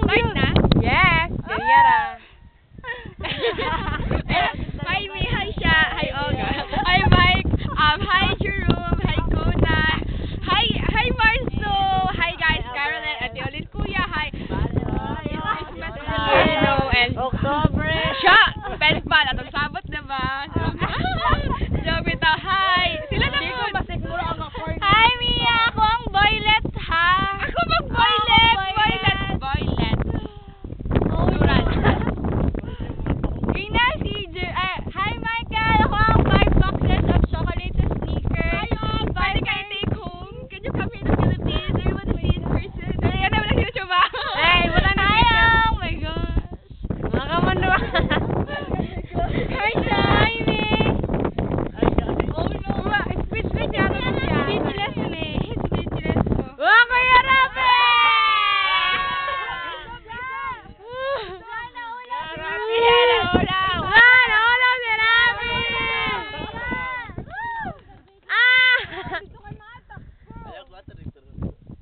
Start na? Yes, Yara. Hi, me. Hi, siya. Hi, Olga. Hi, Mike. Hi, Jerome. Hi, Conan. Hi, Marzo. Hi, guys. Caroline. Ate ulit, Kuya. Hi. Christmas and October. siya. Best pa. Atong sabot na ba? Joke ito. Hi. Sila na po. Hi, Mia! Ako ang Violet, ha? Ako mag-Violet. Violet. Plural. Ina, hi, Michael! Ako ang 5 boxes of chocolate sneakers. Pwede kayo take home? Can you come here to Philippines? I want to see in person. Kaya naman ang YouTube ba? Hey, wala na Oh my gosh! Mga kamanduan. Hi, Shai, me! Oh no. Speechless yata to siya. Speechless, me. Speechless ko. Wow, Kuya Rafi! Rafi, nauna si Rafi!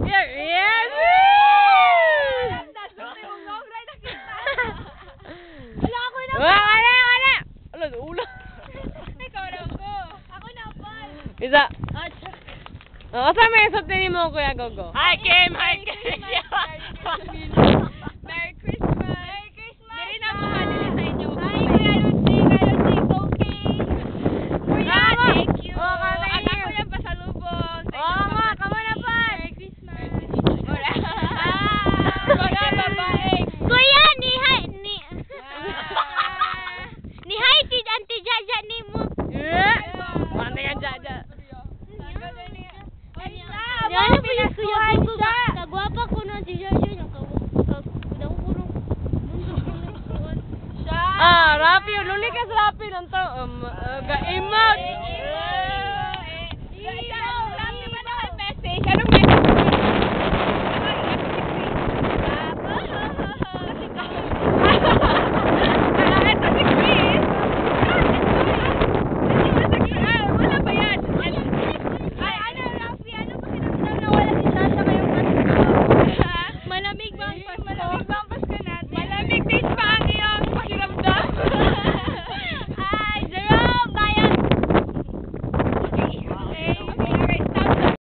Yes! Wala ako na. Wala! Ala, ulo. Ikaw na ko. Ako na, Paul. Isa. Asa may satin mo, Kuya Gogo? Hi, Kim! Hi, Kim! Merry Christmas! Dili na po madali sa inyo. Hi, Kuya Lucy! It's okay. Kuya, thank you. Ang ako yung pasalubong. Oo nga, kamo na, Paul. Merry Christmas. Mga babae. Kuya, ni hi Auntie Jaja ni mo. Paano yan, Jaja? Yan po yung Kuya Gugu. Kagwapa ko na si Jaja. Nakakudang-kurong. Rapi, lulikas Rapi lang to. Ga-emote. Sabi ba na message? Anong message? Ito si Chris. Wala ba yan? Ay, Rafi, ano ba sinasabi na wala si Jaja ngayong Pasko? Malamig ba ang Pasko?